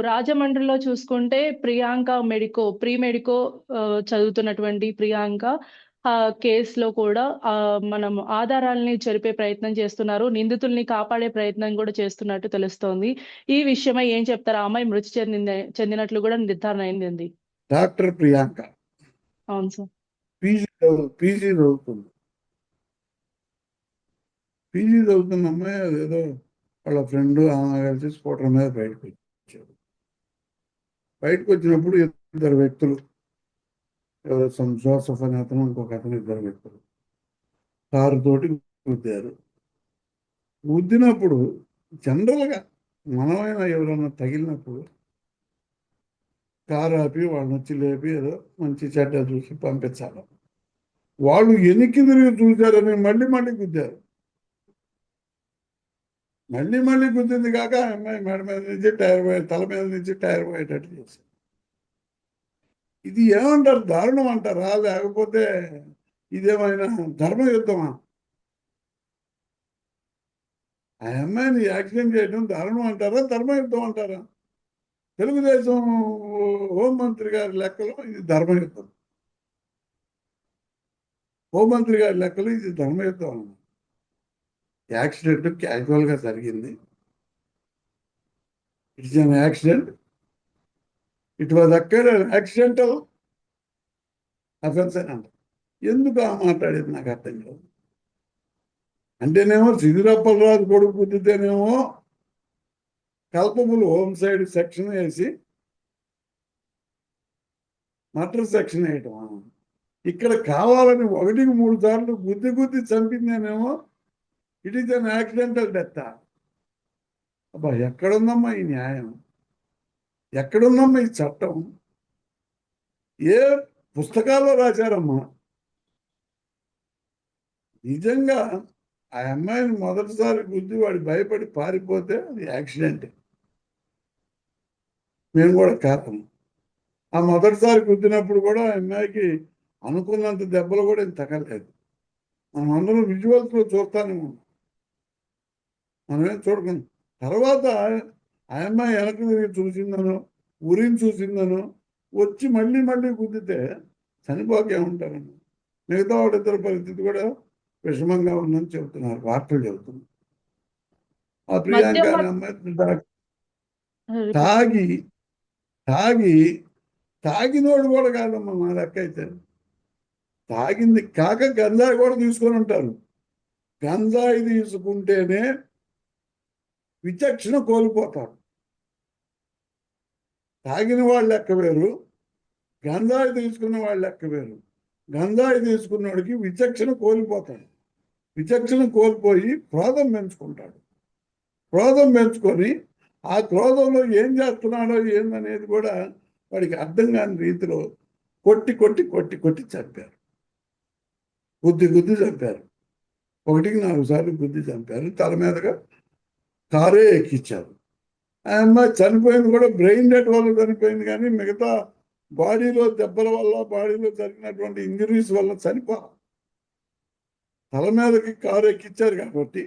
రాజమండ్రిలో చూసుకుంటే pre medico చదువుతున్నటువంటి ప్రియాంక కేసులో కూడా మనం ఆధారాలని చెరిపే ప్రయత్నం చేస్తున్నారు. నిందితుల్ని కాపాడే ప్రయత్నం కూడా చేస్తున్నట్టు తెలుస్తోంది. ఈ విషయమై ఏం చెప్తారు? ఆ అమ్మాయి మృతి చెందినట్లు కూడా నిర్ధారణ అయింది. డాక్టర్ ప్రియాంక అవును సార్. పీజీ చదువుతుంది. పీజీ చదువుతున్న అమ్మాయి అదేదో వాళ్ళ ఫ్రెండ్ ఆమె కలిసి స్కూటర్ మీద బయటకు వచ్చారు. బయటకు వచ్చినప్పుడు ఇద్దరు వ్యక్తులు, ఎవరో జోసఫ్ అనే అతను, ఇంకొక అతను, ఇద్దరు వ్యక్తులు కారుతోటి గుద్దారు. గుద్దినప్పుడు జనరల్గా మనమైనా ఎవరన్నా తగిలినప్పుడు కారు ఆపి వాళ్ళని వచ్చి లేపి ఏదో మంచి చెడ్డ చూసి పంపించాలి. వాళ్ళు వెనక్కి తిరిగి చూశారని మళ్ళీ మళ్ళీ గుద్దారు. మళ్ళీ గుద్దింది కాక అమ్మాయి మెడ మీద నుంచి తల మీద నుంచి టైర్ పోయేటట్టు చేశారు. ఇది ఏమంటారు? దారుణం అంటారా? లేకపోతే ఇదేమైనా ధర్మయుద్ధమా? ఆ అమ్మాయిని యాక్సిడెంట్ చేయడం దారుణం అంటారా, ధర్మయుద్ధం అంటారా? తెలుగుదేశం హోంమంత్రి గారి లెక్కలో ఇది ధర్మయుద్ధం. హోంమంత్రి గారి లెక్కలో ఇది ధర్మయుద్ధం అన్నమాట. యాక్సిడెంట్ క్యాజువల్గా జరిగింది. It's an accident. It was occur accidental offence అని అంటారు. ఎందుకు ఆ మాట్లాడేది నాకు అర్థం కాదు. అంటేనేమో సిద్ధిరప్పలరాజు కొడుకు గుద్దితేనేమో కల్పబుల్ హోమ్సైడ్ సెక్షన్ వేసి మర్డర్ సెక్షన్ వేయటం. ఇక్కడ కావాలని 1-3 సార్లు గుద్ది చంపిందేనేమో it is an accidental death. అబ్బా, ఎక్కడుందమ్మా ఈ న్యాయం? ఎక్కడుందమ్మా ఈ చట్టం? ఏ పుస్తకాల్లో రాశారమ్మా? నిజంగా ఆ అమ్మాయిని మొదటిసారి గుద్ది వాడు భయపడి పారిపోతే అది యాక్సిడెంట్. మేము కూడా కారణం. ఆ మొదటిసారి గుద్దినప్పుడు కూడా ఆ అమ్మాయికి అనుకున్నంత దెబ్బలు కూడా ఏం తగలేదు. మనం అందరం విజువల్స్లో చూస్తానే ఉన్నాం, మనమేం చూడకుండా. తర్వాత ఆ అమ్మాయి వెనక తిరిగి చూసిందనో ఉరిని చూసిందనో వచ్చి మళ్ళీ గుద్దితే చనిపోకేముంటారని. మిగతా వాడిద్దరి పరిస్థితి కూడా విషమంగా ఉందని చెబుతున్నారు, వార్తలు చెబుతున్నారు. ఆ ప్రియాంక అనే అమ్మాయి తాగినోడు కూడా కాదమ్మా మా లెక్క అయితే. తాగింది కాక గంజాయి కూడా తీసుకొని ఉంటారు. గంజాయి తీసుకుంటేనే విచక్షణ కోల్పోతారు. తాగిన వాళ్ళు లెక్క వేరు, గంజాయి తీసుకున్న వాళ్ళు లెక్క వేరు. గంజాయి తీసుకున్నవాడికి విచక్షణ కోల్పోతాడు. విచక్షణ కోల్పోయి క్రోధం పెంచుకుంటాడు. క్రోధం పెంచుకొని ఆ క్రోధంలో ఏం చేస్తున్నాడో ఏందనేది కూడా వాడికి అర్థం కాని రీతిలో కొట్టి చంపారు. గుద్ది చంపారు. 1-4 సార్లు గుద్ది చంపారు. తల మీదగా కారే ఎక్కించారు. ఆ అమ్మాయి చనిపోయింది కూడా బ్రెయిన్ డెడ్ వల్ల చనిపోయింది, కానీ మిగతా బాడీలో దెబ్బల వల్ల, బాడీలో జరిగినటువంటి ఇంజరీస్ వల్ల చనిపోవాలి. తల మీదకి కారు ఎక్కించారు కాబట్టి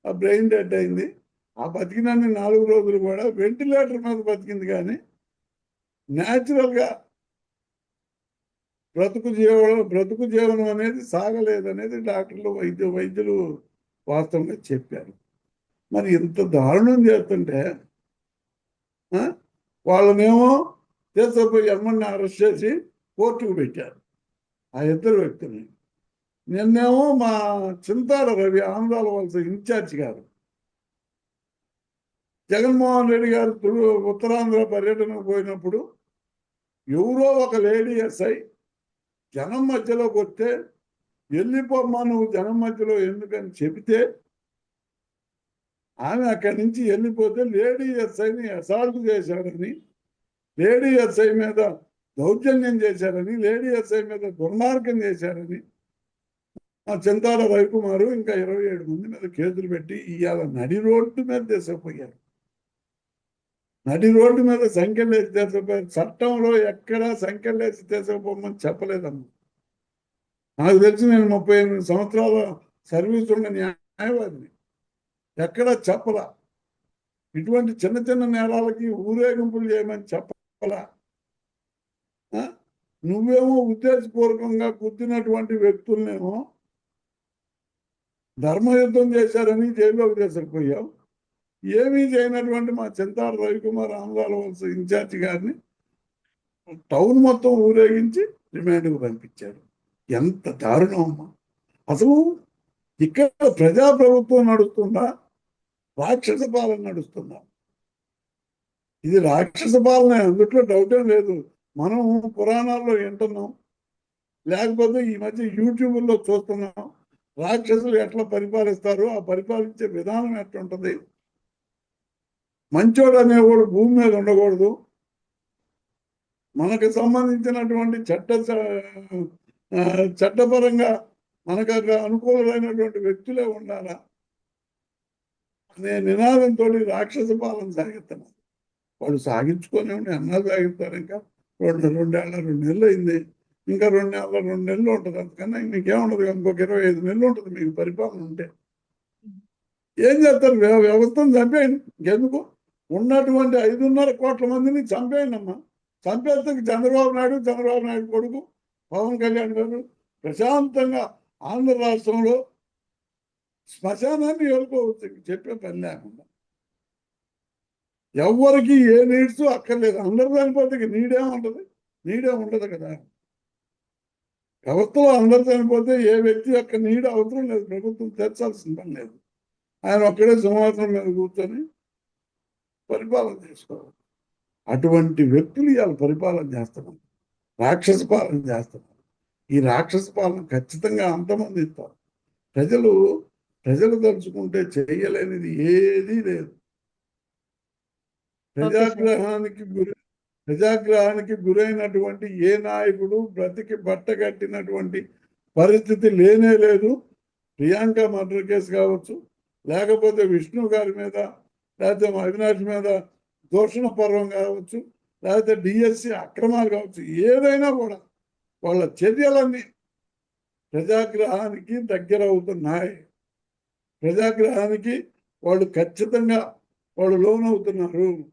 ఆ బ్రెయిన్ డెడ్ అయింది. ఆ బతికినన్ని 4 రోజులు కూడా వెంటిలేటర్ మీద బతికింది, కానీ న్యాచురల్గా బ్రతుకు జీవనం అనేది సాగలేదనేది డాక్టర్లు వైద్యులు వాస్తవంగా చెప్పారు. మరి ఇంత దారుణం చేస్తుంటే వాళ్ళనేమో తీసుకుపోయి ఎమ్మని అరెస్ట్ చేసి కోర్టుకు పెట్టారు ఆ ఇద్దరు వ్యక్తుల్ని. నిన్నేమో మా చింతాల రవి, ఆంధ్రాల వలస ఇన్ఛార్జి గారు, జగన్మోహన్ రెడ్డి గారు ఉత్తరాంధ్ర పర్యటనకు పోయినప్పుడు ఎవరో ఒక లేడీ ఎస్ఐ జనం మధ్యలోకి వస్తే వెళ్ళిపోమ్మా నువ్వు జనం మధ్యలో ఎందుకని చెబితే ఆమె అక్కడి నుంచి వెళ్ళిపోతే లేడీ ఎస్ఐని అసాల్ట్ చేశారని, లేడీ ఎస్ఐ మీద దౌర్జన్యం చేశారని, లేడీ ఎస్ఐ మీద దుర్మార్గం చేశారని ఆ చింతాల రవికుమారు ఇంకా 27 మంది మీద కేసులు పెట్టి ఇవాళ నడి రోడ్డు మీద తీసుకుపోయారు. నడి రోడ్డు మీద సంఖ్యలేసి తీసుకుపోయారు. చట్టంలో ఎక్కడా సంఖ్యలేసి తీసుకుపోమని చెప్పలేదమ్మా. నాకు తెలిసి నేను 38 సంవత్సరాల సర్వీస్ ఉన్న న్యాయవాదిని, ఎక్కడా చెప్పలా. ఇటువంటి చిన్న చిన్న నేరాలకి ఊరేగింపులు చేయమని చెప్పాలా? నువ్వేమో ఉద్దేశపూర్వకంగా గుద్దినటువంటి వ్యక్తులనేమో ధర్మయుద్ధం చేశారని జైల్లోకి తీసుకుపోయావు. ఏమీ చేయనటువంటి మా చింతాడు రవికుమార్ ఆంధ్రాల వలస ఇన్ఛార్జి గారిని టౌన్ మొత్తం ఊరేగించి రిమాండ్కు పంపించారు. ఎంత దారుణం అమ్మా! అసలు ఇక్కడ ప్రజాప్రభుత్వం నడుస్తుందా, రాక్షస పాలన నడుస్తుందా? ఇది రాక్షస పాలన, అందుట్లో డౌటే లేదు. మనం పురాణాల్లో వింటున్నాం, లేకపోతే ఈ మధ్య యూట్యూబ్లో చూస్తున్నాం. రాక్షసులు ఎట్లా పరిపాలిస్తారో ఆ పరిపాలించే విధానం ఎట్లుంటది. మంచోడు అనేవాడు భూమి మీద ఉండకూడదు. మనకు సంబంధించినటువంటి చట్టపరంగా మనకు అనుకూలమైనటువంటి వ్యక్తులే ఉండాలా అనే నినాదంతో రాక్షస పాలన సాగిస్తున్నారు. వాళ్ళు సాగించుకొని అన్నాలు సాగిస్తారు. ఇంకా 2 నెలలు అయింది. ఇంకా 2 నెలలు ఉంటుంది. అంతకన్నా మీకేముండదు. ఇంకొక 25 నెలలు ఉంటుంది మీకు పరిపాలన ఉంటే. ఏం చేస్తారు? వ్యవస్థను చంపేయండి. ఇంకెందుకు? ఉన్నటువంటి 5.5 కోట్ల మందిని చంపేయండి అమ్మా. చంపేస్తే చంద్రబాబు నాయుడు కొడుకు పవన్ కళ్యాణ్ గారు ప్రశాంతంగా ఆంధ్ర రాష్ట్రంలో శ్మశానాన్ని వెళ్ళిపోవచ్చు. చెప్పే పని లేకుండా ఎవరికి ఏ నీడ్స్ అక్కర్లేదు. అందరూ చనిపోతే నీడేముంటది? నీడే ఉండదు కదా. వ్యవస్థలో అందరూ చనిపోతే ఏ వ్యక్తి యొక్క నీడ అవసరం లేదు. ప్రభుత్వం తెచ్చాల్సిన పని లేదు. ఆయన ఒక్కడే సింహాసనం మీద కూర్చొని పరిపాలన చేసుకోవాలి. అటువంటి వ్యక్తులు ఇవాళ పరిపాలన చేస్తున్నారు, రాక్షస పాలన చేస్తున్నారు. ఈ రాక్షస పాలన ఖచ్చితంగా అంతమందిస్తారు. ప్రజలు తలుచుకుంటే చేయలేనిది ఏదీ లేదు. ప్రజాగ్రహానికి గురైనటువంటి ఏ నాయకుడు బ్రతికి బట్టగట్టినటువంటి పరిస్థితి లేనే లేదు. ప్రియాంక మర్డర్ కేసు కావచ్చు, లేకపోతే విష్ణు గారి మీద, లేకపోతే అవినాష్ మీద దూషణ పర్వం కావచ్చు, లేకపోతే డిఎస్సి అక్రమాలు కావచ్చు, ఏదైనా కూడా వాళ్ళ చర్యలన్నీ ప్రజాగ్రహానికి దగ్గర అవుతున్నాయి. ప్రజాగ్రహానికి వాళ్ళు ఖచ్చితంగా లోనవుతున్నారు.